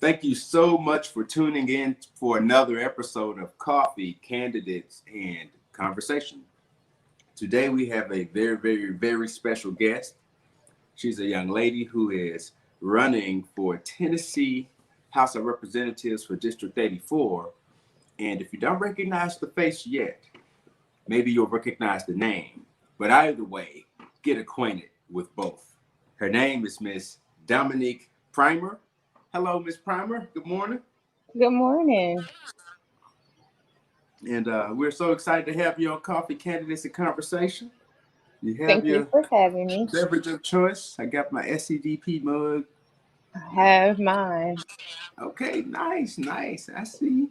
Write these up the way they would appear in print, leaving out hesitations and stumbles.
Thank you so much for tuning in for another episode of Coffee, Candidates, and Conversation. Today we have a very special guest. She's a young lady who is running for Tennessee House of Representatives for District 84. And if you don't recognize the face yet, maybe you'll recognize the name. But either way, get acquainted with both. Her name is Miss Dominique Primer. Hello, Miss Primer. Good morning. Good morning. And we're so excited to have you on Coffee Candidates and Conversation. You have Thank you your for having me. beverage of choice. I got my SCDP mug. I have mine. Okay, nice. I see.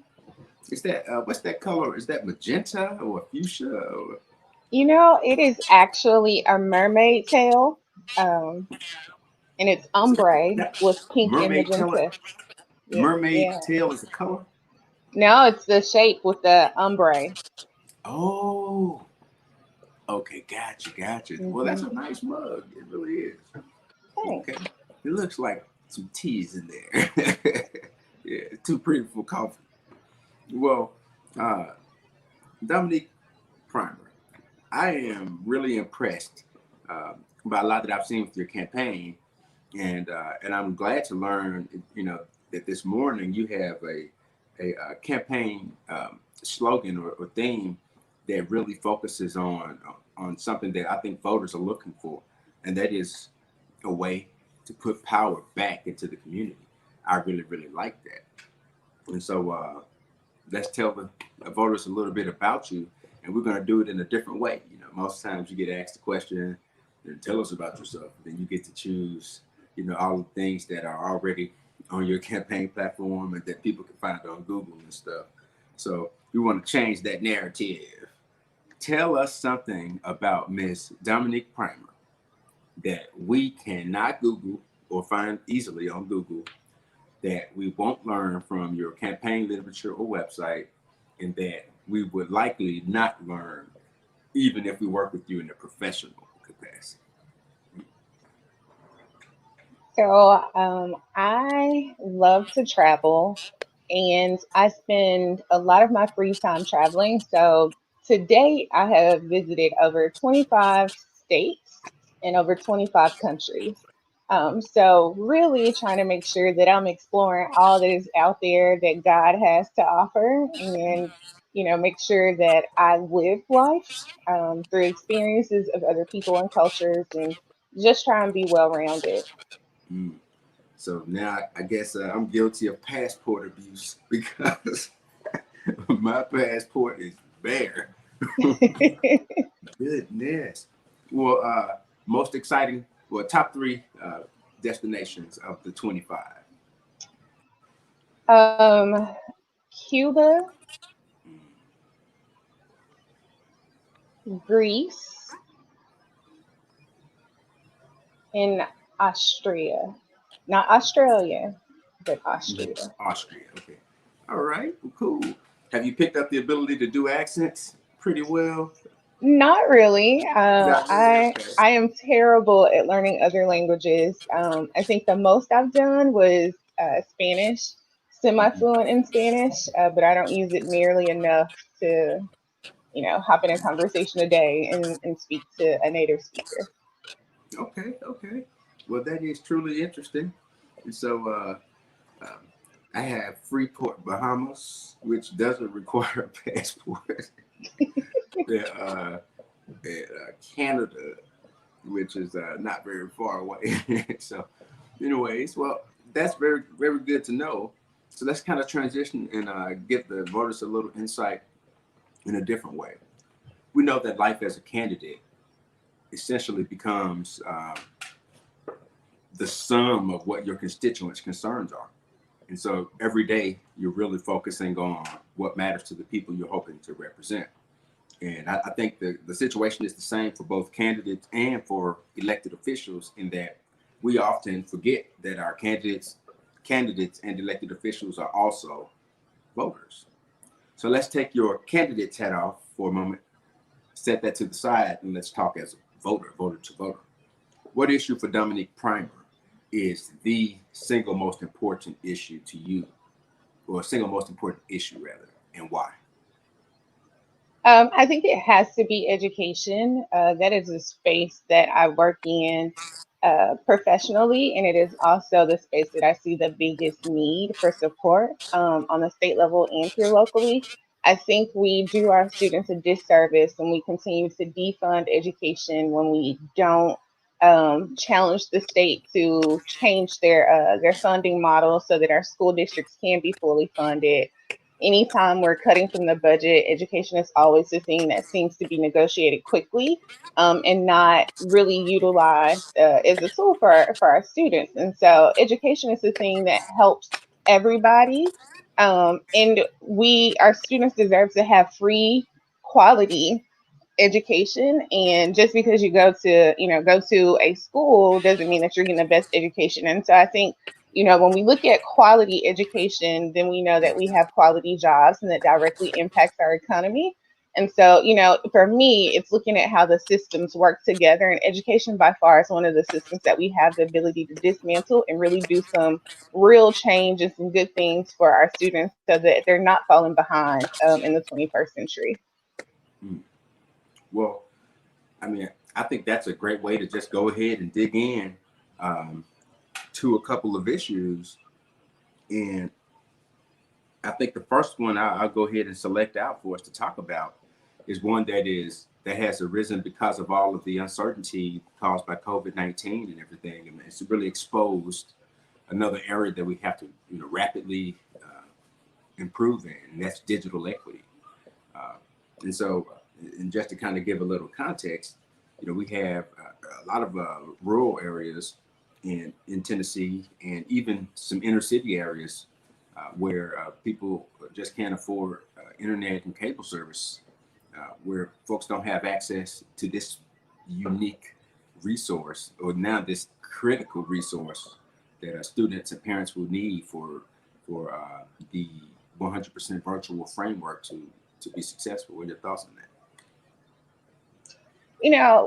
Is that what's that color? Is that magenta or fuchsia? Or... It is actually a mermaid tail, um, and it's ombre with pink and Mermaid tail. magenta. Yeah, Mermaid yeah. tail is a color. No, it's the shape with the ombre. Oh, okay, gotcha. Well, that's Hmm. a nice mug. It really is. Thanks. Okay, it looks like some teas in there. Yeah, too pretty for coffee. Well, uh, Dominique Primer, I am really impressed by a lot that I've seen with your campaign, and I'm glad to learn, that this morning you have a campaign slogan or theme that really focuses on something that I think voters are looking for, and that is a way to put power back into the community. I really like that, and so let's tell the voters a little bit about you, and we're going to do it in a different way. Most times you get asked a question, then tell us about yourself. Then you get to choose, all the things that are already on your campaign platform and that people can find on Google and stuff. So we want to change that narrative. Tell us something about Miss Dominique Primer that we cannot Google or find easily on Google, that we won't learn from your campaign literature or website, and that we would likely not learn even if we work with you in a professional capacity. I love to travel, and I spend a lot of my free time traveling. So, to date, I have visited over 25 states and over 25 countries. So, really trying to make sure that I'm exploring all that is out there that God has to offer, and make sure that I live life through experiences of other people and cultures, and just try and be well rounded. Mm. So now I guess I'm guilty of passport abuse because my passport is bare. Goodness. Well, most exciting, well, top three destinations of the 25. um, Cuba, Mm. Greece, and Austria. Not Australia, but Austria. Austria. Okay. All right. Well, cool. Have you picked up the ability to do accents pretty well? Not really. Not really. Okay. I am terrible at learning other languages. I think the most I've done was Spanish, Mhm. semi-fluent in Spanish, but I don't use it nearly enough to, hop in a conversation a day and speak to a native speaker. Okay. Well, that is truly interesting. And so, um, I have Freeport, Bahamas, which doesn't require a passport. Yeah, Canada, which is not very far away. So, anyways, well, that's very good to know. So let's kind of transition and give the voters a little insight in a different way. We know that life as a candidate essentially becomes the sum of what your constituents' concerns are. And so every day you're really focusing on what matters to the people you're hoping to represent. And I think the situation is the same for both candidates and for elected officials, in that we often forget that our candidates and elected officials are also voters. So let's take your candidate's hat off for a moment, set that to the side, and let's talk as a voter to voter. What issue for Dominique Primer is the single most important issue to you, or single most important issue rather, and why? I think it has to be education. That is a space that I work in professionally, and it is also the space that I see the biggest need for support on the state level and here locally. I think we do our students a disservice when we continue to defund education, when we don't challenge the state to change their funding model so that our school districts can be fully funded. Anytime we're cutting from the budget, education is always the thing that seems to be negotiated quickly, and not really utilized as a tool for our students. And so education is the thing that helps everybody. And our students deserve to have free quality education, and just because you go to a school doesn't mean that you're getting the best education. And so I think, when we look at quality education, then we know that we have quality jobs, and that directly impacts our economy. And so, for me, it's looking at how the systems work together, and education by far is one of the systems that we have the ability to dismantle and really do some real change and some good things for our students so that they're not falling behind in the 21st century. Hmm. Well, I mean, I think that's a great way to just go ahead and dig in um, to a couple of issues. And I think the first one I'll go ahead and select out for us to talk about is one that has arisen because of all of the uncertainty caused by COVID-19 and everything, and it's really exposed another area that we have to rapidly improve in, and that's digital equity. Uh, and so, and just to kind of give a little context, we have a lot of rural areas in Tennessee, and even some inner city areas where people just can't afford internet and cable service, where folks don't have access to this unique resource, or now this critical resource that students and parents will need for the 100% virtual framework to be successful. What are your thoughts on that?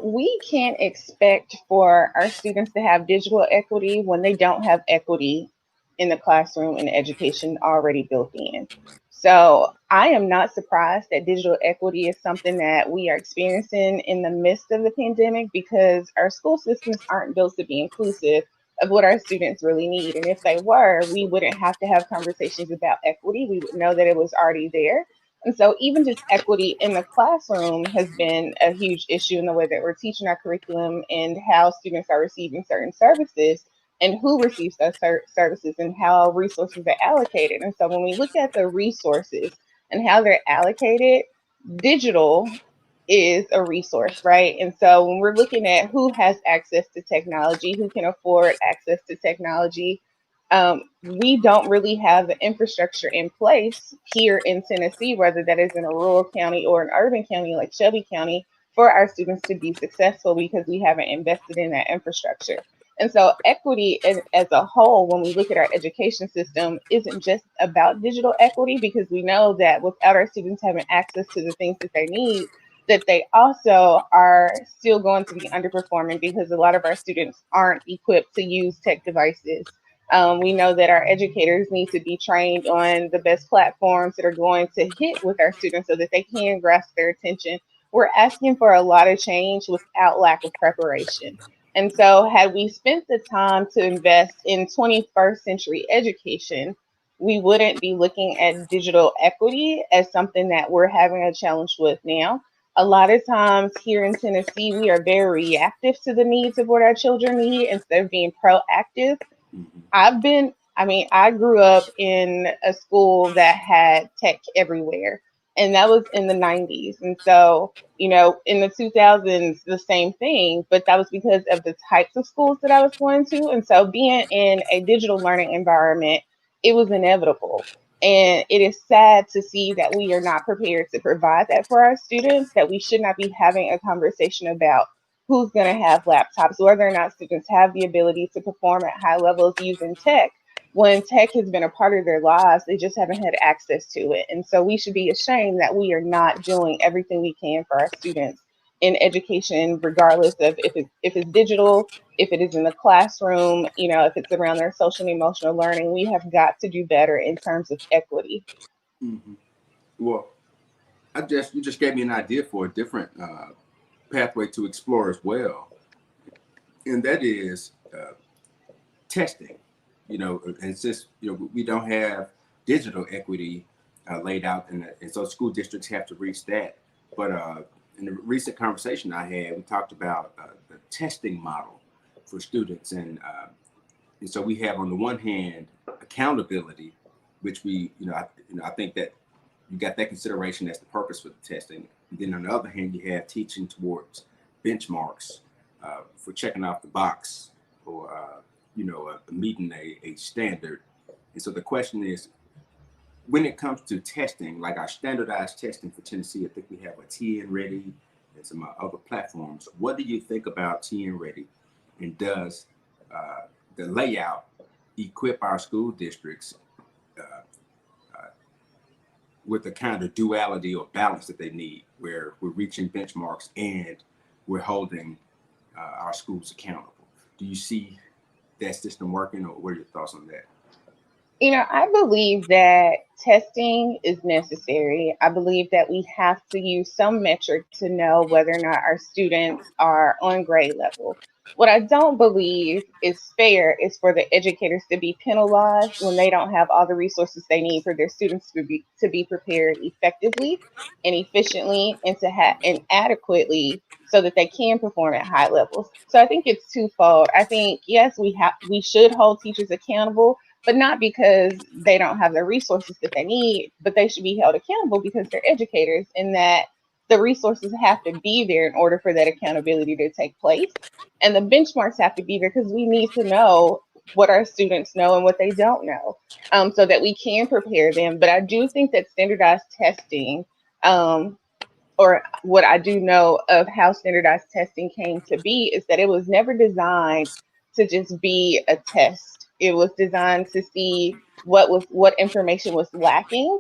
We can't expect for our students to have digital equity when they don't have equity in the classroom and education already built in. So I am not surprised that digital equity is something that we are experiencing in the midst of the pandemic, because our school systems aren't built to be inclusive of what our students really need. And if they were, we wouldn't have to have conversations about equity. We would know that it was already there. And so, even just equity in the classroom has been a huge issue in the way that we're teaching our curriculum and how students are receiving certain services and who receives those services and how resources are allocated. And so, when we look at the resources and how they're allocated, digital is a resource, right? And so, when we're looking at who has access to technology, who can afford access to technology, we don't really have the infrastructure in place here in Tennessee, whether that is in a rural county or an urban county like Shelby County, for our students to be successful because we haven't invested in that infrastructure. And so, equity as a whole, when we look at our education system, isn't just about digital equity, because we know that without our students having access to the things that they need, that they also are still going to be underperforming because a lot of our students aren't equipped to use tech devices. We know that our educators need to be trained on the best platforms that are going to hit with our students so that they can grasp their attention. We're asking for a lot of change without lack of preparation. And so, had we spent the time to invest in 21st century education, we wouldn't be looking at digital equity as something that we're having a challenge with now. A lot of times here in Tennessee, we are very reactive to the needs of what our children need instead of being proactive. Mm-hmm. I grew up in a school that had tech everywhere, and that was in the 90s. And so, in the 2000s, the same thing, but that was because of the types of schools that I was going to. And so, being in a digital learning environment, it was inevitable. And it is sad to see that we are not prepared to provide that for our students, that we should not be having a conversation about who's going to have laptops, whether or not students have the ability to perform at high levels using tech. When tech has been a part of their lives, they just haven't had access to it. And so we should be ashamed that we are not doing everything we can for our students in education, regardless of if it's digital, if it is in the classroom, if it's around their social and emotional learning. We have got to do better in terms of equity. Hmm. Well, you just gave me an idea for a different pathway to explore as well, and that is testing. And since we don't have digital equity laid out, and so school districts have to reach that. But in the recent conversation I had, we talked about the testing model for students, and so we have on the one hand accountability, which I think that you got that consideration as the purpose for the testing. And then on the other hand, you have teaching towards benchmarks for checking off the box or meeting a standard. And so the question is, when it comes to testing, like our standardized testing for Tennessee, I think we have a TN Ready and some other platforms. What do you think about TN Ready, and does the layout equip our school districts uh, uh, with the kind of duality or balance that they need, where we're reaching benchmarks and we're holding our schools accountable? Do you see that system working, or what are your thoughts on that? I believe that testing is necessary. I believe that we have to use some metric to know whether or not our students are on grade level. What I don't believe is fair is for the educators to be penalized when they don't have all the resources they need for their students to be prepared effectively and efficiently and to have and adequately so that they can perform at high levels. So I think it's twofold. I think yes, we should hold teachers accountable, but not because they don't have the resources that they need, but they should be held accountable because they're educators, and that the resources have to be there in order for that accountability to take place. And the benchmarks have to be there because we need to know what our students know and what they don't know, so that we can prepare them. But I do think that standardized testing, um, or what I do know of how standardized testing came to be, is that it was never designed to just be a test. It was designed to see what information was lacking,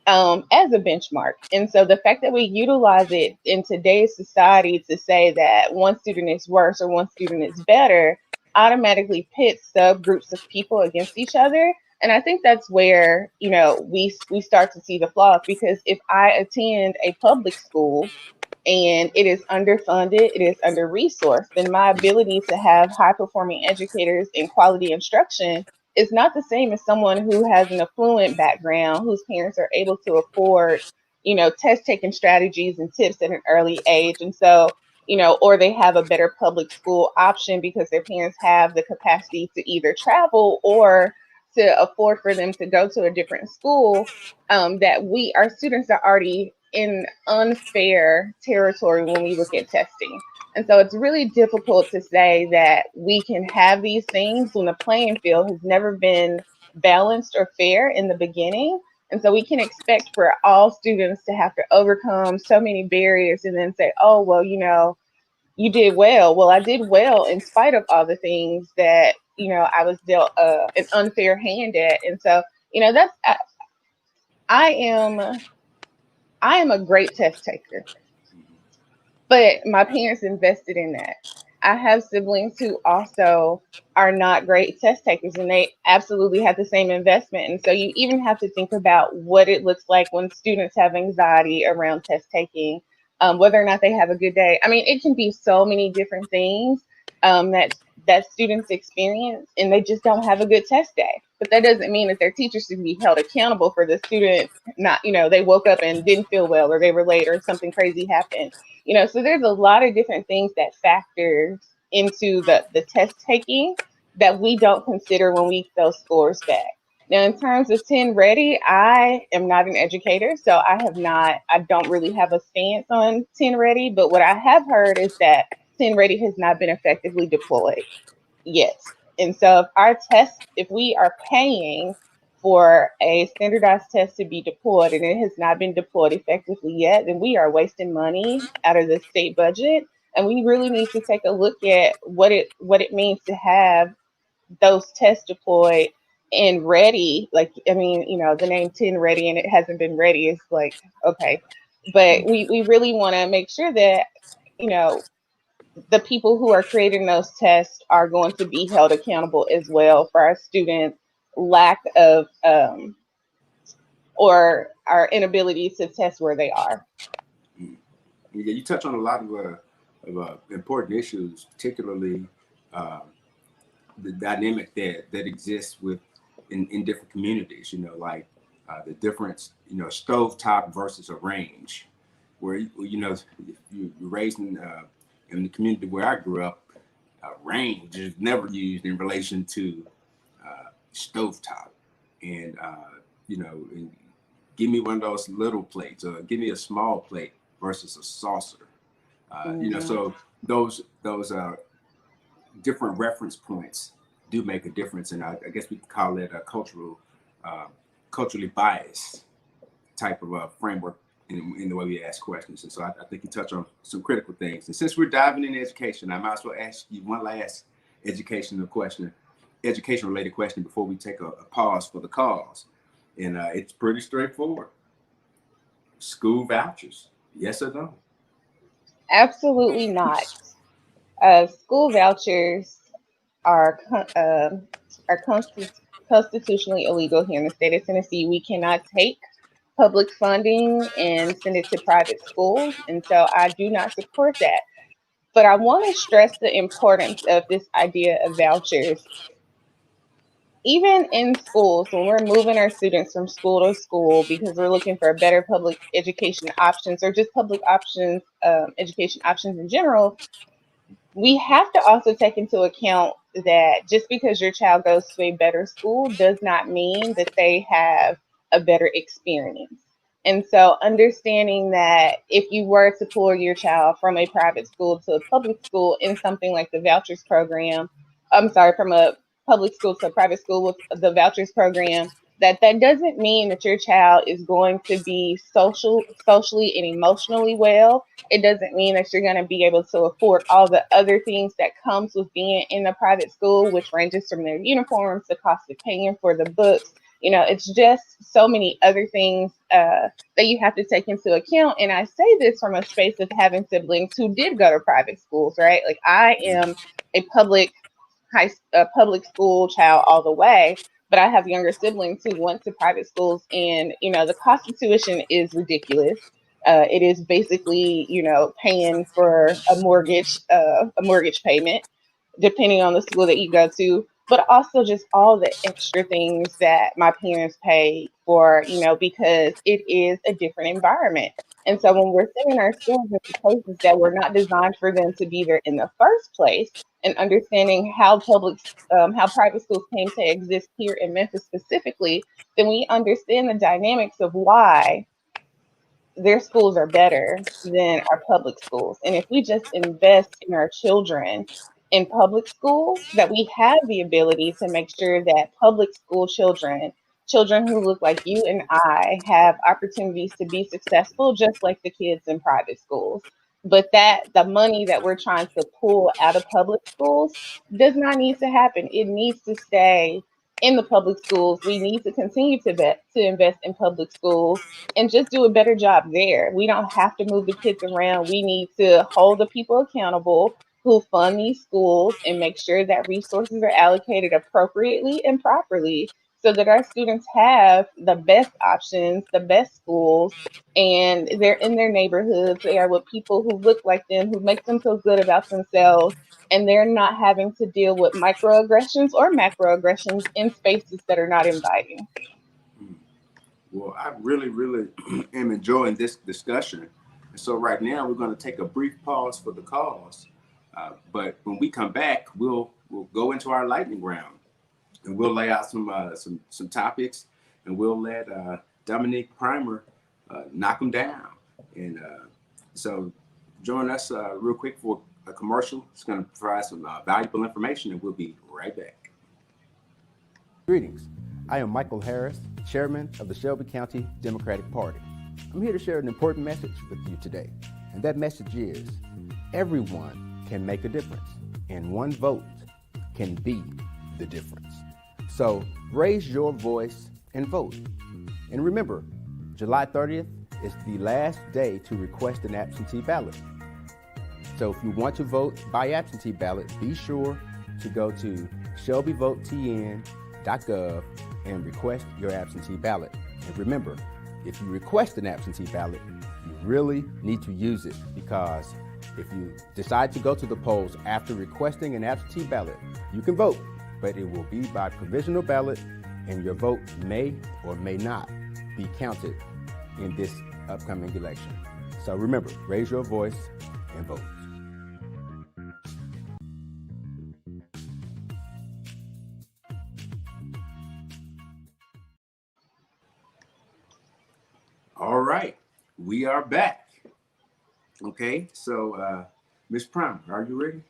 as a benchmark. And so the fact that we utilize it in today's society to say that one student is worse or one student is better automatically pits subgroups of people against each other. And I think that's where, we start to see the flaws, because if I attend a public school and it is underfunded, it is under resourced, then my ability to have high performing educators and quality instruction is not the same as someone who has an affluent background, whose parents are able to afford, test taking strategies and tips at an early age. And so, or they have a better public school option because their parents have the capacity to either travel or to afford for them to go to a different school. That our students are already in unfair territory when we look at testing. And so it's really difficult to say that we can have these things when the playing field has never been balanced or fair in the beginning. And so we can expect for all students to have to overcome so many barriers and then say, oh, well, you did well. Well, I did well in spite of all the things that, I was dealt an unfair hand at. And so, that's, I am, I am a great test taker, but my parents invested in that. I have siblings who also are not great test takers, and they absolutely have the same investment. And so you even have to think about what it looks like when students have anxiety around test taking, whether or not they have a good day. I mean, it can be so many different things, that students experience, and they just don't have a good test day. But that doesn't mean that their teachers should be held accountable for the student not, they woke up and didn't feel well, or they were late, or something crazy happened. So there's a lot of different things that factor into the test taking that we don't consider when we throw scores back. Now, in terms of 10 ready, I am not an educator, so I don't really have a stance on 10 ready. But what I have heard is that 10 ready has not been effectively deployed yet. And so if we are paying for a standardized test to be deployed and it has not been deployed effectively yet, then we are wasting money out of the state budget. And we really need to take a look at what it means to have those tests deployed and ready. Like, I mean, the name 10 ready and it hasn't been ready is like, okay. But we really want to make sure that you know, the people who are creating those tests are going to be held accountable as well for our students' lack of or our inability to test where they are. Mm. Yeah, you touch on a lot of important issues, particularly uh, the dynamic that exists in different communities. Like the difference, stovetop versus a range, where if you're raised in the community where I grew up, range is never used in relation to stovetop, and and give me one of those little plates, or give me a small plate versus a saucer. Hmm. So those different reference points do make a difference, and I guess we could call it a uh, culturally biased type of framework in the way we ask questions. And so I think you touch on some critical things. And since we're diving into education, I might as well ask you one last education related question before we take a pause for the cause. And it's pretty straightforward. School vouchers, yes or no? Absolutely not. School vouchers are constitutionally illegal here in the state of Tennessee. We cannot take public funding and send it to private schools, and so I do not support that. But I want to stress the importance of this idea of vouchers. Even in schools, when we're moving our students from school to school because we're looking for better public education options or just public options, education options in general, we have to also take into account that just because your child goes to a better school does not mean that they have a better experience. And so, understanding that if you were to pull your child from a private school to a public school in something like the vouchers program, I'm sorry, from a public school to a private school with the vouchers program, that doesn't mean that your child is going to be socially and emotionally well. It doesn't mean that you're going to be able to afford all the other things that comes with being in a private school, which ranges from their uniforms, the cost of paying for the books. It's just so many other things that you have to take into account. And I say this from a space of having siblings who did go to private schools, right? Like I am a public school child all the way, but I have younger siblings who went to private schools, and the cost of tuition is ridiculous. It is basically, paying for a mortgage payment, depending on the school that you go to, but also just all the extra things that my parents pay for, because it is a different environment. And so when we're sending our schools into places that were not designed for them to be there in the first place, and understanding how private schools came to exist here in Memphis specifically, then we understand the dynamics of why their schools are better than our public schools. And if we just invest in our children in public schools, that we have the ability to make sure that public school children who look like you and I, have opportunities to be successful, just like the kids in private schools. But that the money that we're trying to pull out of public schools does not need to happen. It needs to stay in the public schools. We need to continue to invest in public schools and just do a better job there. We don't have to move the kids around. We need to hold the people accountable who fund these schools and make sure that resources are allocated appropriately and properly so that our students have the best options, the best schools, and they're in their neighborhoods. They are with people who look like them, who make them feel good about themselves, and they're not having to deal with microaggressions or macroaggressions in spaces that are not inviting. Mm. Well, I really, really am enjoying this discussion. And so right now we're going to take a brief pause for the cause. But when we come back, we'll go into our lightning round, and we'll lay out some topics, and we'll let Dominique Primer knock them down. And so join us real quick for a commercial. It's going to provide some valuable information, and we'll be right back. Greetings. I am Michael Harris, Chairman of the Shelby County Democratic Party. I'm here to share an important message with you today, and that message is everyone can make a difference, and one vote can be the difference. So raise your voice and vote. And remember, July 30th is the last day to request an absentee ballot. So if you want to vote by absentee ballot, be sure to go to shelbyvotetn.gov and request your absentee ballot. And remember, if you request an absentee ballot, you really need to use it, because if you decide to go to the polls after requesting an absentee ballot, you can vote, but it will be by provisional ballot, and your vote may or may not be counted in this upcoming election. So remember, raise your voice and vote. All right, we are back. Okay, so Miss Primer, are you ready?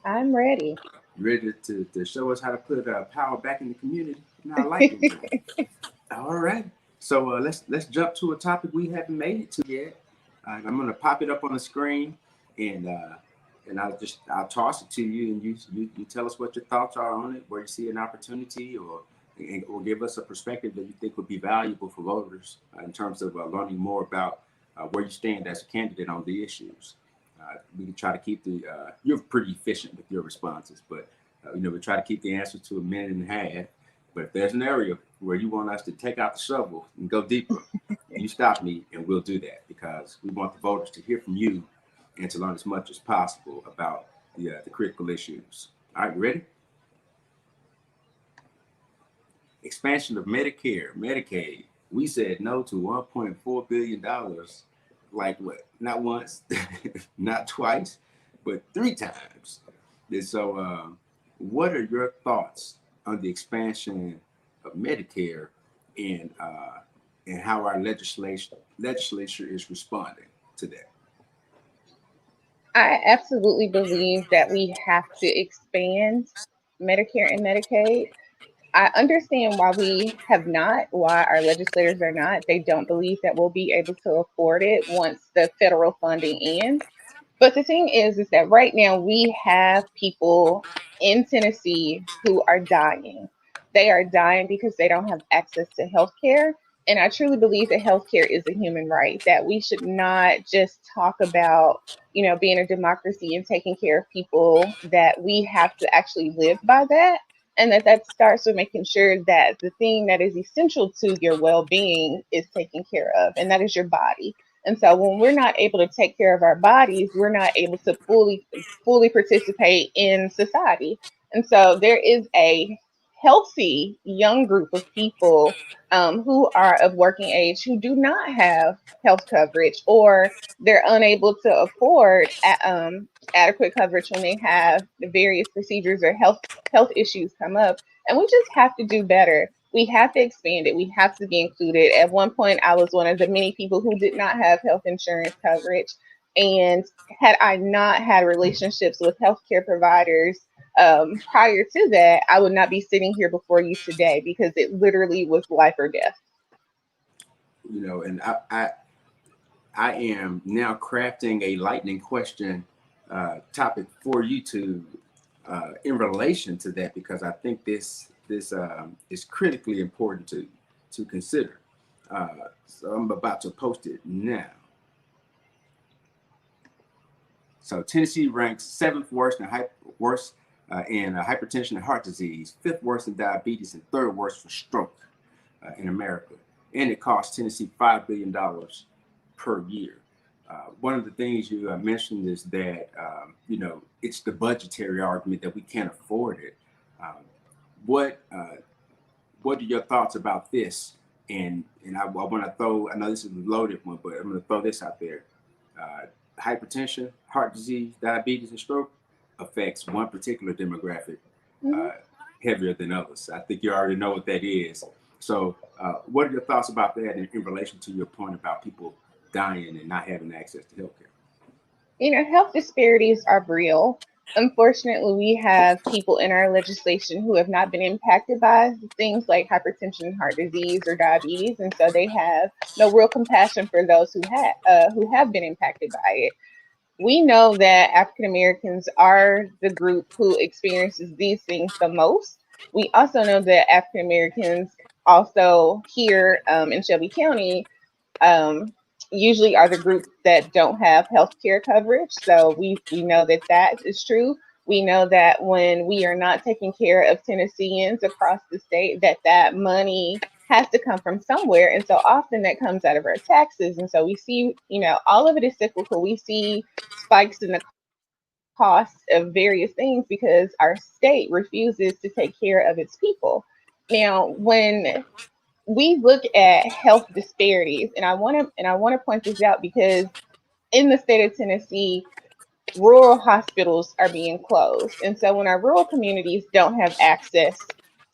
I'm ready. You ready to show us how to put power back in the community? I like it. All right. So let's jump to a topic we haven't made it to yet. I'm gonna pop it up on the screen, and I'll toss it to you, and you tell us what your thoughts are on it, where you see an opportunity, or give us a perspective that you think would be valuable for voters in terms of learning more about where you stand as a candidate on the issues. We can try to keep you're pretty efficient with your responses, but we try to keep the answers to a minute and a half. But if there's an area where you want us to take out the shovel and go deeper, you stop me and we'll do that, because we want the voters to hear from you and to learn as much as possible about the critical issues. All right, you ready? Expansion of Medicare, Medicaid. We said no to $1.4 billion, like what? Not once, not twice, but 3 times. And so, what are your thoughts on the expansion of Medicare, and how our legislature is responding to that? I absolutely believe that we have to expand Medicare and Medicaid. I understand why we have not, why our legislators are not. They don't believe that we'll be able to afford it once the federal funding ends. But the thing is that right now we have people in Tennessee who are dying. They are dying because they don't have access to health care. And I truly believe that healthcare is a human right, that we should not just talk about, being a democracy and taking care of people, that we have to actually live by that. And that starts with making sure that the thing that is essential to your well being is taken care of, and that is your body. And so when we're not able to take care of our bodies, we're not able to fully participate in society. And so there is a healthy young group of people who are of working age who do not have health coverage, or they're unable to afford adequate coverage when they have the various procedures or health issues come up. And we just have to do better. We have to expand it. We have to be included. At one point, I was one of the many people who did not have health insurance coverage. And had I not had relationships with healthcare providers prior to that, I would not be sitting here before you today, because it literally was life or death. And I am now crafting a lightning question topic for you to in relation to that, because I think this is critically important to consider. So I'm about to post it now. So Tennessee ranks 7th worst in hypertension and heart disease, 5th worst in diabetes, and 3rd worst for stroke in America. And it costs Tennessee $5 billion per year. One of the things you mentioned is that, it's the budgetary argument that we can't afford it. What are your thoughts about this? And I want to throw, I know this is a loaded one, but I'm going to throw this out there. Hypertension, heart disease, diabetes, and stroke affects one particular demographic heavier than others. I think you already know what that is. So what are your thoughts about that in relation to your point about people dying and not having access to healthcare? Health disparities are real. Unfortunately, we have people in our legislation who have not been impacted by things like hypertension, heart disease, or diabetes, and so they have no real compassion for those who have been impacted by it. We know that African Americans are the group who experiences these things the most. We also know that African Americans also here in Shelby County um, usually are the groups that don't have health care coverage. So we know that that is true. We know that when we are not taking care of Tennesseans across the state, that that money has to come from somewhere. And so often that comes out of our taxes. And so we see, all of it is cyclical. We see spikes in the cost of various things because our state refuses to take care of its people. Now, when we look at health disparities, and I want to point this out because in the state of Tennessee, rural hospitals are being closed. And so when our rural communities don't have access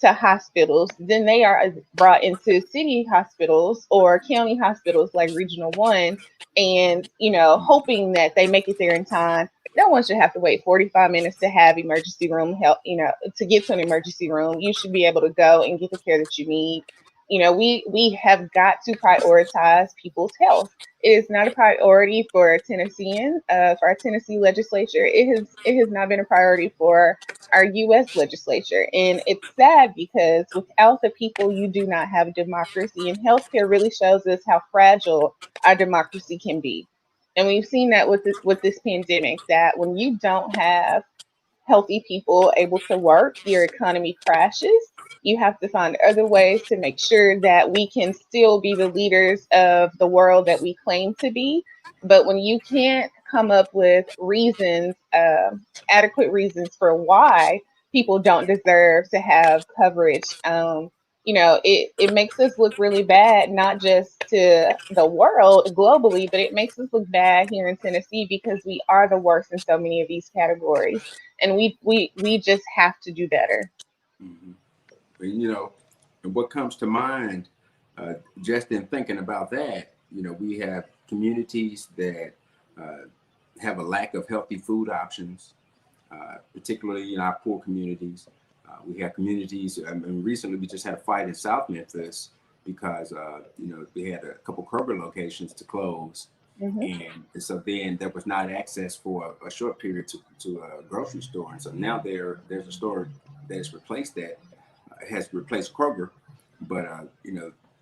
to hospitals, then they are brought into city hospitals or county hospitals like Regional 1 and, hoping that they make it there in time. No one should have to wait 45 minutes to have emergency room help, to get to an emergency room. You should be able to go and get the care that you need. We have got to prioritize people's health. It is not a priority for Tennesseans, for our Tennessee legislature. It has not been a priority for our U.S. legislature, and it's sad because without the people, you do not have a democracy. And healthcare really shows us how fragile our democracy can be, and we've seen that with this pandemic. That when you don't have healthy people able to work, your economy crashes. You have to find other ways to make sure that we can still be the leaders of the world that we claim to be. But when you can't come up with reasons, adequate reasons for why people don't deserve to have coverage, it makes us look really bad, not just to the world globally, but it makes us look bad here in Tennessee because we are the worst in so many of these categories, and we just have to do better. Mhm. And, and what comes to mind, just in thinking about that, we have communities that uh, have a lack of healthy food options, particularly in our poor communities. We have communities. I mean, recently we just had a fight in South Memphis because they had a couple Kroger locations to close, Hmm. and so then there was not access for a short period to a grocery store, and so now there's a store that has replaced that, has replaced Kroger, but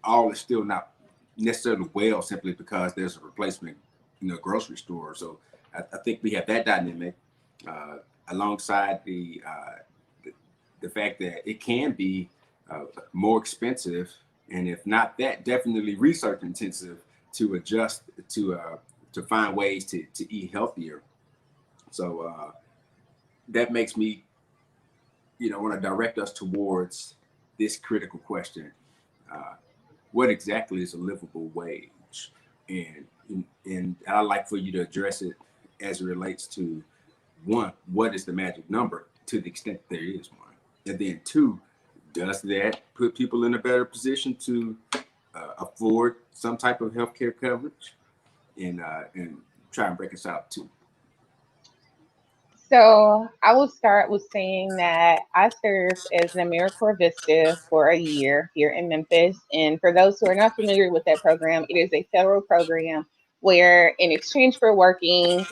all is still not necessarily well simply because there's a replacement, grocery store. So I think we have that dynamic uh, alongside the fact that it can be more expensive, and if not that, definitely research intensive to adjust to find ways to eat healthier. So that makes me want to direct us towards this critical question: uh, what exactly is a livable wage? And I'd like for you to address it as it relates to, one, what is the magic number to the extent there is one, and then two, does that put people in a better position to afford some type of healthcare coverage, and try and reconcile the two. So I will start with saying that I served as an AmeriCorps Vista for a year here in Memphis. And for those who are not familiar with that program, it is a federal program where, in exchange for working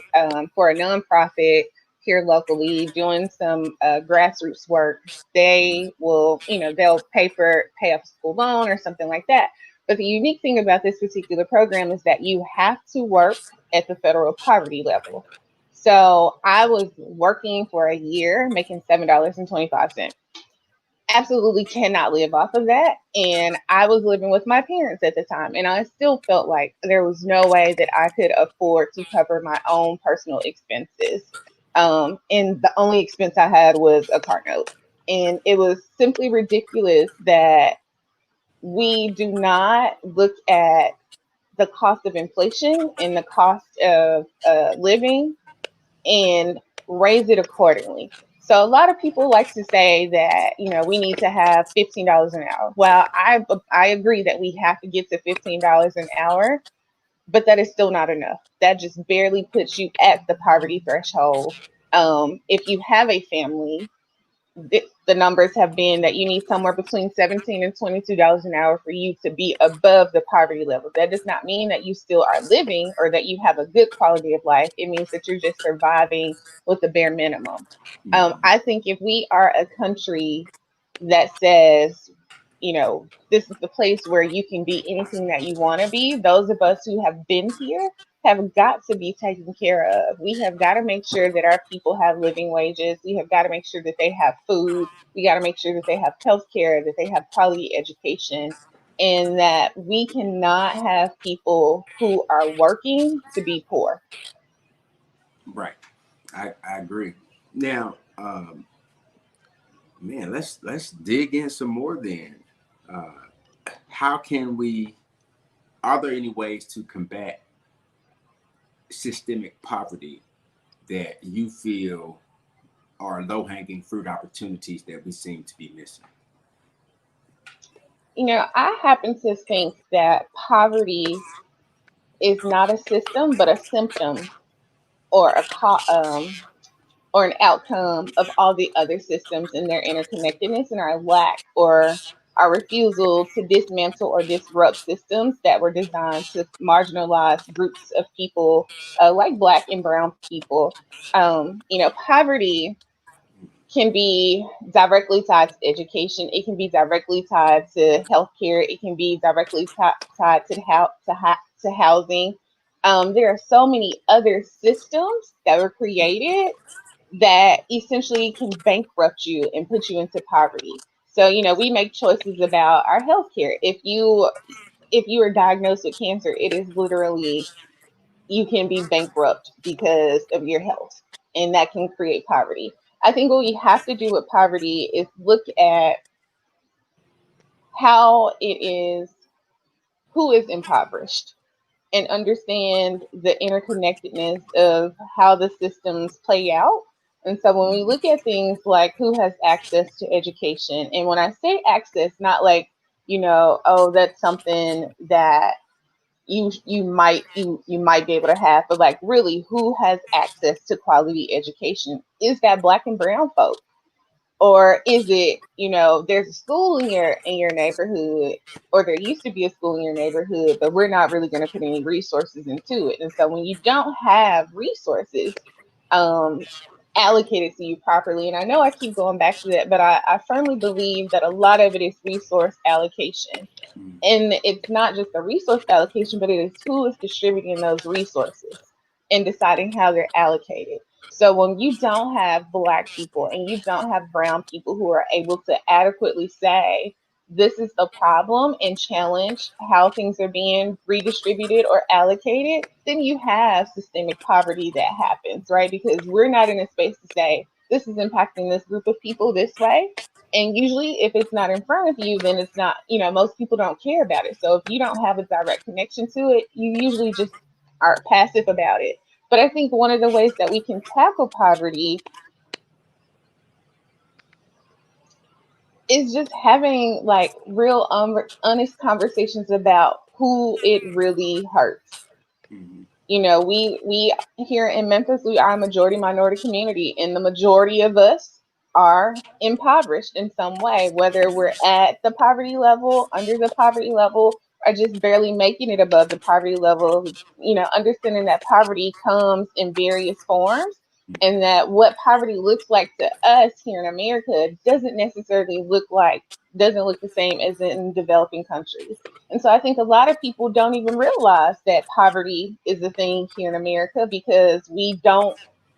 for a nonprofit here locally, doing some grassroots work, they will, they'll pay off a school loan or something like that. But the unique thing about this particular program is that you have to work at the federal poverty level. So I was working for a year, making $7.25. Absolutely cannot live off of that. And I was living with my parents at the time. And I still felt like there was no way that I could afford to cover my own personal expenses. And the only expense I had was a car note. And it was simply ridiculous that we do not look at the cost of inflation and the cost of living and raise it accordingly. So a lot of people like to say that we need to have $15 an hour. Well, I agree that we have to get to $15 an hour, but that is still not enough. That just barely puts you at the poverty threshold. If you have a family, the numbers have been that you need somewhere between $17 and $22 an hour for you to be above the poverty level. That does not mean that you still are living or that you have a good quality of life. It means that you're just surviving with the bare minimum. Mm-hmm. I think if we are a country that says, this is the place where you can be anything that you want to be. Those of us who have been here have got to be taken care of. We have got to make sure that our people have living wages. We have got to make sure that they have food. We got to make sure that they have health care, that they have quality education, and that we cannot have people who are working to be poor. Right. I agree. Now, man, let's dig in some more then. Uh, how can we? Are there any ways to combat systemic poverty that you feel are low hanging fruit opportunities that we seem to be missing? I happen to think that poverty is not a system, but a symptom or or an outcome of all the other systems and their interconnectedness and our lack or our refusal to dismantle or disrupt systems that were designed to marginalize groups of people like Black and Brown people. Poverty can be directly tied to education. It can be directly tied to healthcare. It can be directly tied to to housing. There are so many other systems that were created that essentially can bankrupt you and put you into poverty. So, we make choices about our healthcare. If you are diagnosed with cancer, it is literally you can be bankrupt because of your health, and that can create poverty. I think what we have to do with poverty is look at how it is, who is impoverished, and understand the interconnectedness of how the systems play out. And so when we Mhm. look at things like who has access to education, and when I say access, not like, oh, that's something that you might be able to have, but like really who has access to quality education? Is that Black and Brown folk? Or is it, there's a school in your neighborhood, or there used to be a school in your neighborhood, but we're not really going to put any resources into it. And so when you don't have resources um, allocated to you properly, and I know I keep going back to that, but I firmly believe that a lot of it is resource allocation. Mhm. And it's not just the resource allocation, but it is who is distributing those resources and deciding how they're allocated. So when you don't have Black people and you don't have Brown people who are able to adequately say, this is the problem and challenge how things are being redistributed or allocated, then you have systemic poverty that happens, right? Because we're not in a space to say, this is impacting this group of people this way. And usually, if it's not in front of you, then it's not, most people don't care about it. So if you don't have a direct connection to it, you usually just are passive about it. But I think one of the ways that we can tackle poverty is just having like real honest conversations about who it really hurts. Mhm. We here in Memphis, we are a majority minority community, and the majority of us are impoverished in some way, whether we're at the poverty level, under the poverty level, or just barely making it above the poverty level. Understanding that poverty comes in various forms, and that what poverty looks like to us here in America doesn't look the same as in developing countries. And so I think a lot of people don't even realize that poverty is a thing here in America because we don't,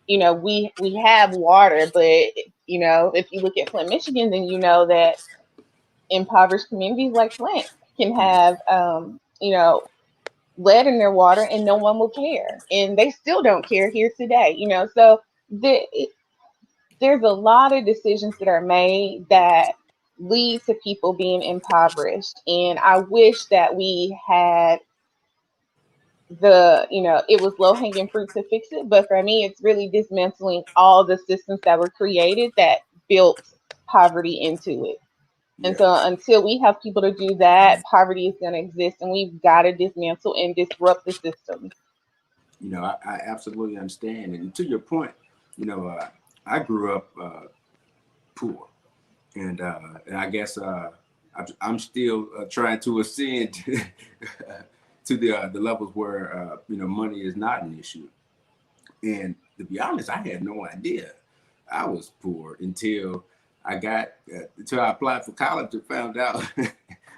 we have water, but if you look at Flint, Michigan, then you know that impoverished communities like Flint can have, lead in their water and no one will care. And they still don't care here today, So the, there's a lot of decisions that are made that lead to people being impoverished. And I wish that we had it was low hanging fruit to fix it. But for me, it's really dismantling all the systems that were created that built poverty into it. And Yeah. so until we have people to do that, poverty is going to exist, and we've got to dismantle and disrupt the systems. I absolutely understand. And to your point, you know, uh, I grew up poor, and I guess I'm still trying to ascend to the levels where money is not an issue. And to be honest, I had no idea I was poor until I got until I applied for college and found out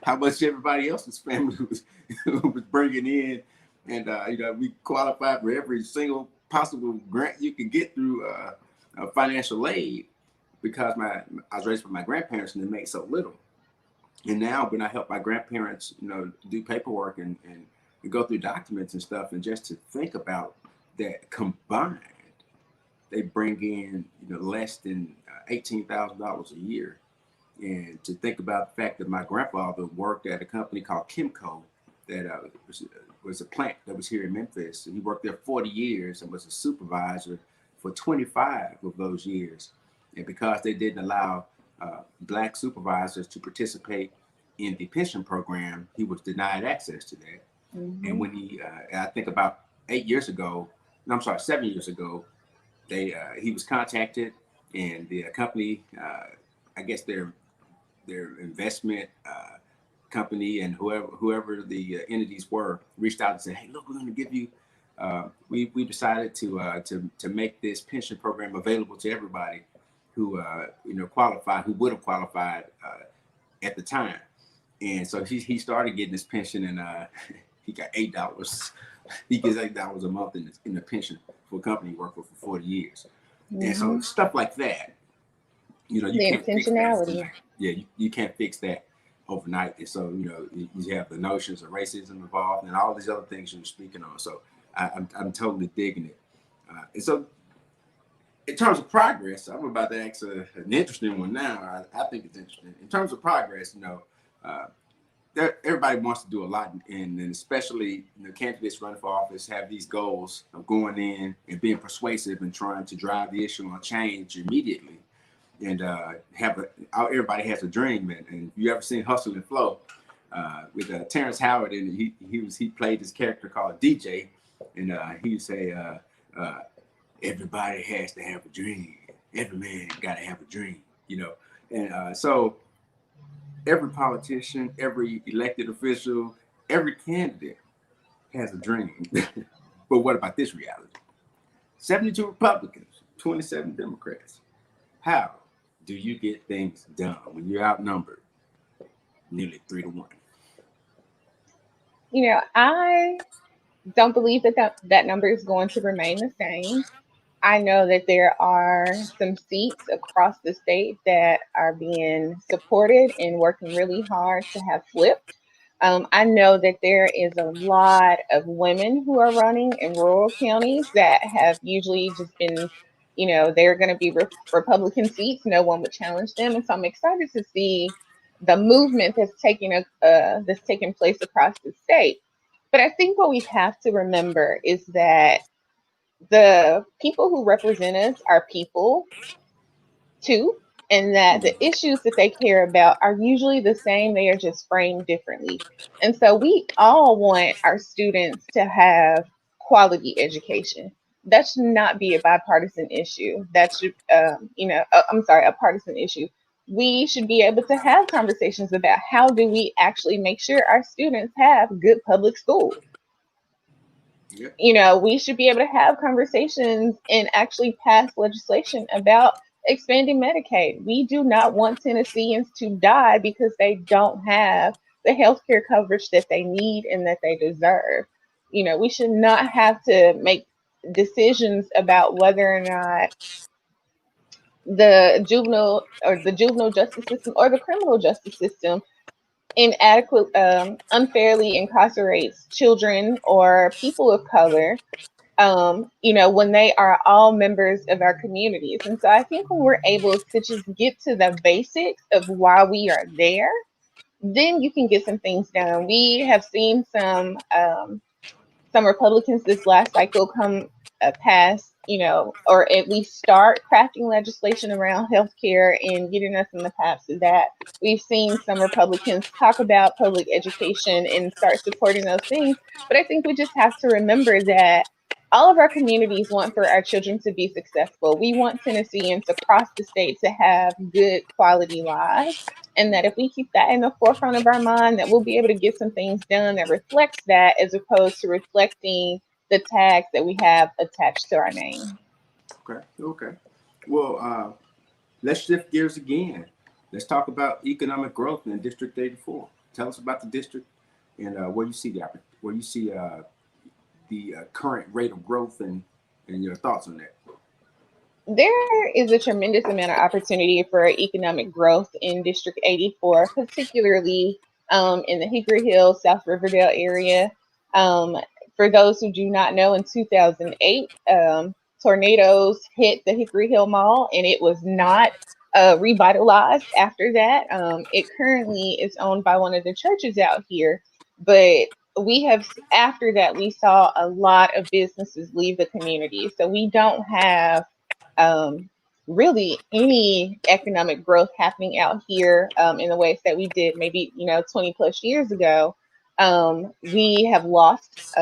how much everybody else's family was bringing in, and we qualified for every single possible grant you could get through financial aid because I was raised by my grandparents and they made so little. And now when I help my grandparents, do paperwork and go through documents and stuff, and just to think about that combined, they bring in less than $18,000 a year. And to think about the fact that my grandfather worked at a company called Kimco that was a plant that was here in Memphis. And he worked there 40 years and was a supervisor for 25 of those years. And because they didn't allow Black supervisors to participate in the pension program, he was denied access to that. Mm-hmm. And when I think about 7 years ago, he was contacted, and the company, I guess their investment company and whoever the entities were, reached out and said, "Hey, look, we're going to give you. We decided to make this pension program available to everybody who qualified, who would have qualified at the time." And so he started getting his pension, and he got $8. He gets $8 a month in the pension for a company he worked for 40 years. Mm-hmm. And so stuff like that, you can't fix that. Yeah, you can't fix that overnight. And so you have the notions of racism involved and all these other things you're speaking on. So I'm totally digging it. And so in terms of progress, I'm about to ask an interesting one now. I think it's interesting. In terms of progress, everybody wants to do a lot, and especially candidates running for office have these goals of going in and being persuasive and trying to drive the issue on change immediately. And everybody has a dream. And if you ever seen Hustle and Flow with Terrence Howard, and he played this character called DJ, and he would say, everybody has to have a dream. Every man got to have a dream, And so every politician, every elected official, every candidate has a dream. But what about this reality? 72 Republicans, 27 Democrats. How do you get things done when you're outnumbered nearly 3-1? I don't believe that number is going to remain the same. I know that there are some seats across the state that are being supported and working really hard to have flipped. I know that there is a lot of women who are running in rural counties that have usually just been, they're going to be Republican seats. No one would challenge them. And so I'm excited to see the movement that's taking place across the state. But I think what we have to remember is that the people who represent us are people too, and that the issues that they care about are usually the same. They are just framed differently. And so we all want our students to have quality education. That should not be a bipartisan issue. That should, a partisan issue. We should be able to have conversations about how do we actually make sure our students have good public schools. Yep. We should be able to have conversations and actually pass legislation about expanding Medicaid. We do not want Tennesseans to die because they don't have the health care coverage that they need and that they deserve. We should not have to make decisions about whether or not the juvenile justice system or the criminal justice system unfairly incarcerates children or people of color, when they are all members of our communities. And so I think when we're able to just get to the basics of why we are there, then you can get some things done. We have seen some Republicans this last cycle come pass, or at least start crafting legislation around healthcare and getting us in the path to that. We've seen some Republicans talk about public education and start supporting those things. But I think we just have to remember that all of our communities want for our children to be successful. We want Tennesseans across the state to have good quality lives. And that if we keep that in the forefront of our mind, that we'll be able to get some things done that reflects that, as opposed to reflecting the tags that we have attached to our name. Okay. Well, let's shift gears again. Let's talk about economic growth in District 84. Tell us about the district and where you see the current rate of growth and your thoughts on that. There is a tremendous amount of opportunity for economic growth in District 84, particularly in the Hickory Hills, South Riverdale area. Um, for those who do not know, in 2008, tornadoes hit the Hickory Hill Mall and it was not revitalized after that. It currently is owned by one of the churches out here, but after that, we saw a lot of businesses leave the community. So we don't have um, really any economic growth happening out here in the ways that we did maybe 20 plus years ago. We have lost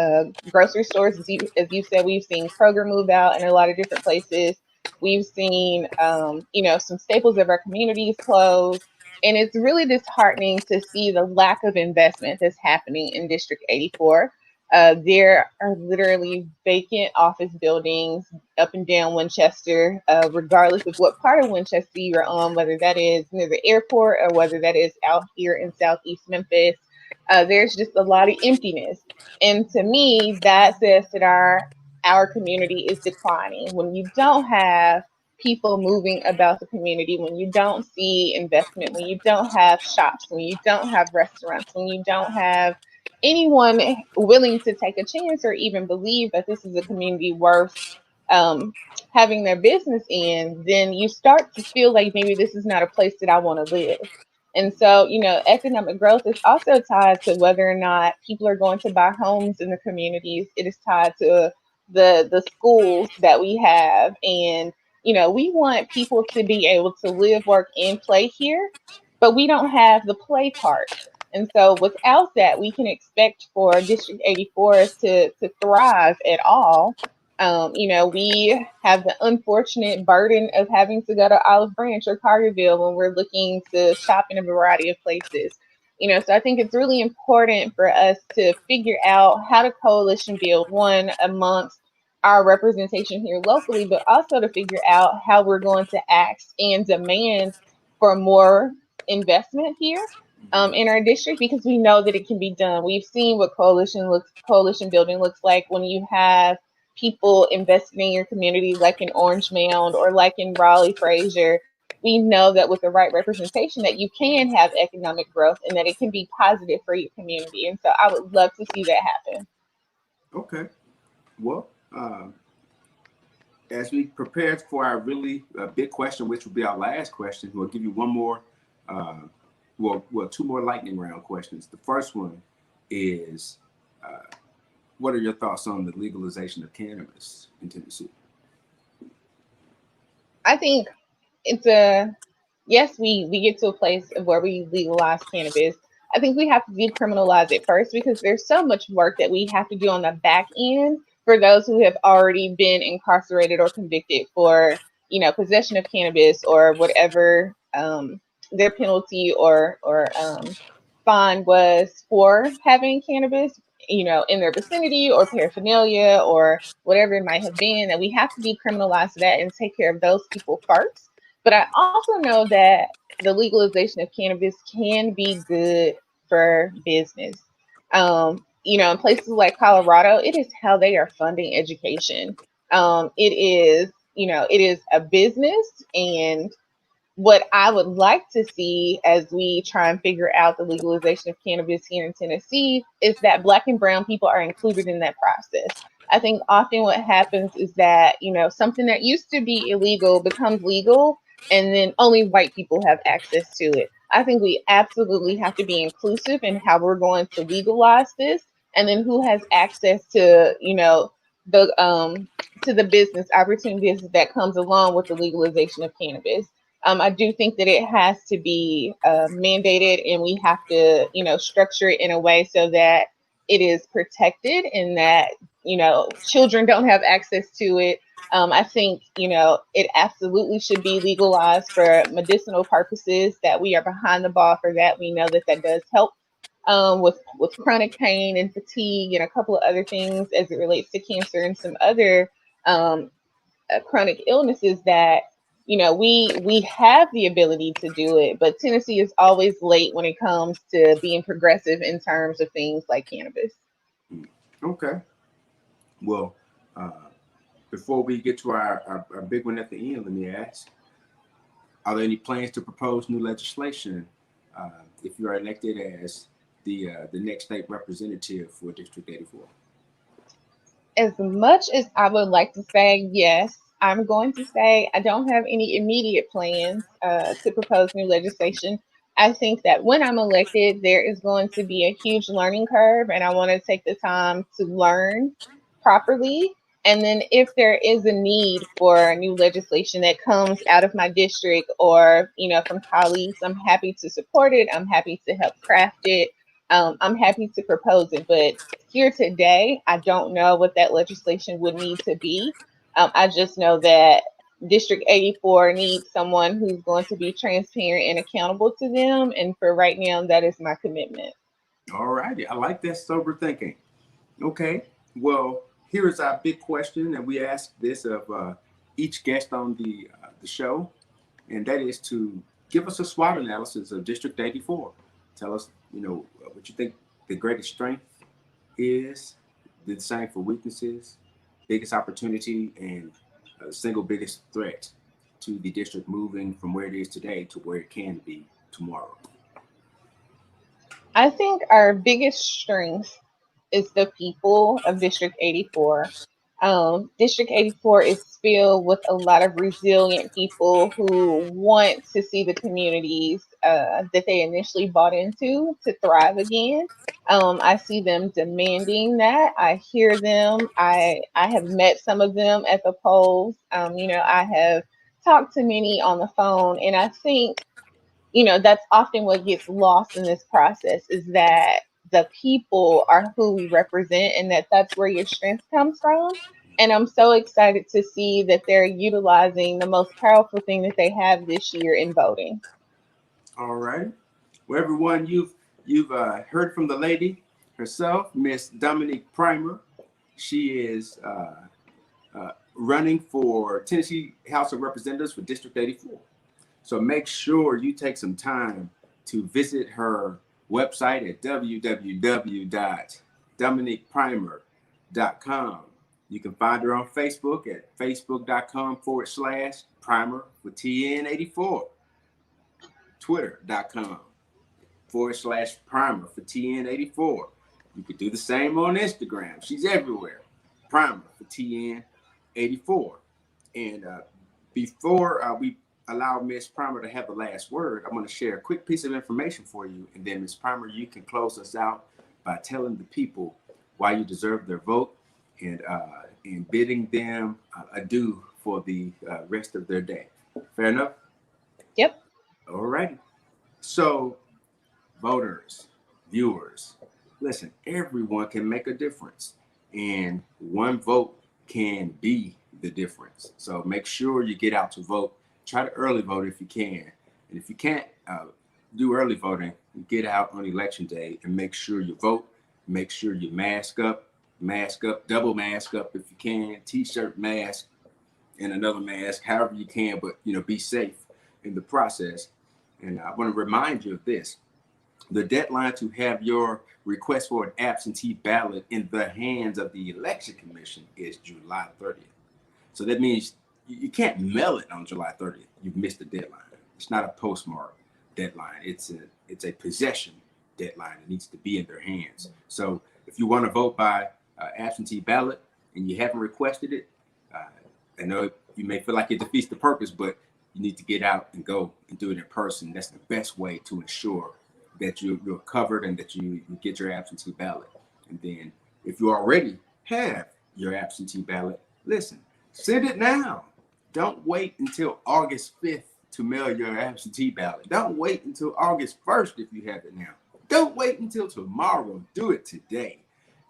grocery stores, as you said. We've seen Kroger move out in a lot of different places. We've seen some staples of our communities close. And it's really disheartening to see the lack of investment that's happening in District 84. There are literally vacant office buildings up and down Winchester, regardless of what part of Winchester you're on, whether that is near the airport or whether that is out here in Southeast Memphis. There's just a lot of emptiness. And to me, that says that our community is declining. When you don't have people moving about the community, when you don't see investment, when you don't have shops, when you don't have restaurants, when you don't have anyone willing to take a chance or even believe that this is a community worth um, having their business in, then you start to feel like maybe this is not a place that I want to live. And so, economic growth is also tied to whether or not people are going to buy homes in the communities. It is tied to the schools that we have. And, we want people to be able to live, work, and play here, but we don't have the play part. And so without that, we can expect for District 84 to thrive at all. We have the unfortunate burden of having to go to Olive Branch or Carterville when we're looking to shop in a variety of places. So I think it's really important for us to figure out how to coalition build one amongst our representation here locally, but also to figure out how we're going to ask and demand for more investment here in our district, because we know that it can be done. We've seen what coalition building looks like when you have people investing in your community, like in Orange Mound or like in Raleigh Fraser. We know that with the right representation that you can have economic growth and that it can be positive for your community. And so I would love to see that happen. Okay. Well, as we prepare for our really big question, which will be our last question, we'll give you one more, uh, two more lightning round questions. The first one is, what are your thoughts on the legalization of cannabis in Tennessee? I think it's a yes, we get to a place of where we legalize cannabis. I think we have to decriminalize it first because there's so much work that we have to do on the back end for those who have already been incarcerated or convicted for, possession of cannabis or whatever their penalty or fine was for having cannabis, in their vicinity or paraphernalia or whatever it might have been. That we have to decriminalize that and take care of those people first. But I also know that the legalization of cannabis can be good for business. In places like Colorado, it is how they are funding education. It is a business, and what I would like to see as we try and figure out the legalization of cannabis here in Tennessee is that Black and Brown people are included in that process. I think often what happens is that, something that used to be illegal becomes legal and then only white people have access to it. I think we absolutely have to be inclusive in how we're going to legalize this, and then who has access to, the business opportunities that comes along with the legalization of cannabis. I do think that it has to be mandated, and we have to, structure it in a way so that it is protected and that, children don't have access to it. I think, it absolutely should be legalized for medicinal purposes, that we are behind the ball for that. We know that that does help with chronic pain and fatigue and a couple of other things as it relates to cancer and some other chronic illnesses that we have the ability to do it, but Tennessee is always late when it comes to being progressive in terms of things like cannabis. Okay. Well, uh, before we get to our big one at the end, let me ask: are there any plans to propose new legislation if you are elected as the next state representative for District 84? As much as I would like to say yes, I'm going to say I don't have any immediate plans to propose new legislation. I think that when I'm elected, there is going to be a huge learning curve, and I want to take the time to learn properly. And then, if there is a need for new legislation that comes out of my district or from colleagues, I'm happy to support it. I'm happy to help craft it. I'm happy to propose it, but here today, I don't know what that legislation would need to be. I just know that District 84 needs someone who's going to be transparent and accountable to them. And for right now, that is my commitment. All righty. I like that sober thinking. Okay. Well, here is our big question, and we ask this of each guest on the show, and that is to give us a SWOT analysis of District 84. Tell us, what you think the greatest strength is, the same for weaknesses, biggest opportunity, and single biggest threat to the district moving from where it is today to where it can be tomorrow. I think our biggest strength is the people of District 84. District 84 is filled with a lot of resilient people who want to see the communities that they initially bought into to thrive again. I see them demanding that. I hear them. I have met some of them at the polls. I have talked to many on the phone, and I think that's often what gets lost in this process is that the people are who we represent and that's where your strength comes from. And I'm so excited to see that they're utilizing the most powerful thing that they have this year in voting. All right. Well, everyone, you've heard from the lady herself, Miss Dominique Primer. She is running for Tennessee House of Representatives for District 84. So make sure you take some time to visit her website at www.dominiqueprimer.com. You can find her on Facebook at facebook.com/primer for TN84, twitter.com/primer for TN84. You could do the same on Instagram. She's everywhere. Primer for TN84. And before we allow Ms. Primer to have the last word, I'm going to share a quick piece of information for you. And then, Ms. Primer, you can close us out by telling the people why you deserve their vote and bidding them adieu for the rest of their day. Fair enough? Yep. All righty. So, voters, viewers, listen, everyone can make a difference. And one vote can be the difference. So make sure you get out to vote. Try to early vote if you can. And if you can't do early voting, get out on election day and make sure you vote. Make sure you mask up, double mask up if you can, t-shirt, mask, and another mask, however you can, but be safe in the process. And I want to remind you of this. The deadline to have your request for an absentee ballot in the hands of the Election Commission is July 30th. So that means you can't mail it on July 30th. You've missed the deadline. It's not a postmark deadline. It's a possession deadline. It needs to be in their hands. So if you want to vote by absentee ballot and you haven't requested it, I know you may feel like it defeats the purpose, but you need to get out and go and do it in person. That's the best way to ensure that you're covered and that you get your absentee ballot. And then if you already have your absentee ballot, listen, send it now. Don't wait until August 5th to mail your absentee ballot. Don't wait until August 1st if you have it now. Don't wait until tomorrow. Do it today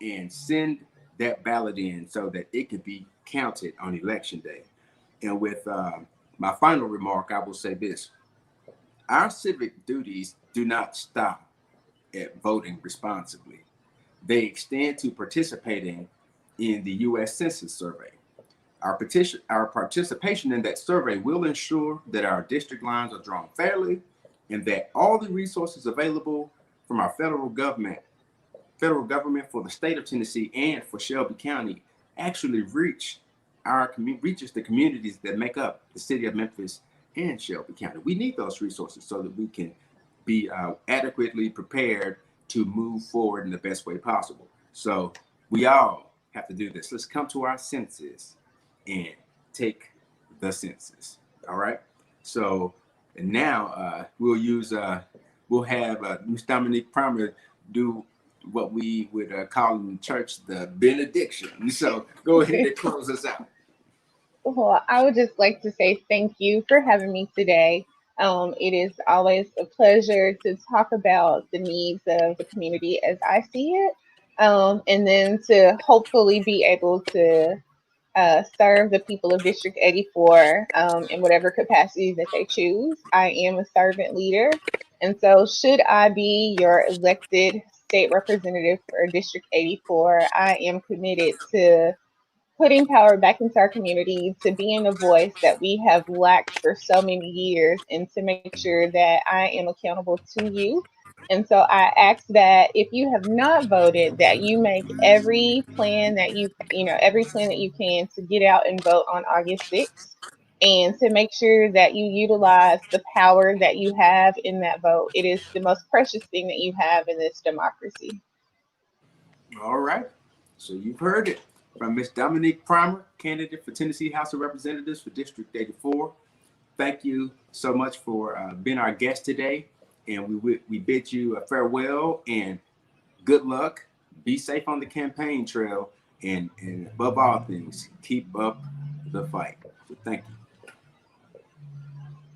and send that ballot in so that it can be counted on election day. And with my final remark, I will say this. Our civic duties do not stop at voting responsibly. They extend to participating in the U.S. Census Survey. Our participation in that survey will ensure that our district lines are drawn fairly and that all the resources available from our federal government for the state of Tennessee and for Shelby County actually reaches the communities that make up the city of Memphis and Shelby County. We need those resources so that we can be adequately prepared to move forward in the best way possible. So we all have to do this. Let's come to our senses and take the census. All right. So and now we'll have Ms. Dominique Primer do what we would call in church the benediction. So go ahead and close us out. Well, I would just like to say thank you for having me today. It is always a pleasure to talk about the needs of the community as I see it, and then to hopefully be able to serve the people of District 84 in whatever capacity that they choose. I am a servant leader. And so, should I be your elected state representative for District 84, I am committed to putting power back into our community, to being a voice that we have lacked for so many years, and to make sure that I am accountable to you. And so I ask that if you have not voted, that you make every plan that you can to get out and vote on August 6th, and to make sure that you utilize the power that you have in that vote. It is the most precious thing that you have in this democracy. All right. So you've heard it from Ms. Dominique Primer, candidate for Tennessee House of Representatives for District 84. Thank you so much for being our guest today. And we bid you a farewell and good luck. Be safe on the campaign trail. And above all things, keep up the fight. So thank you.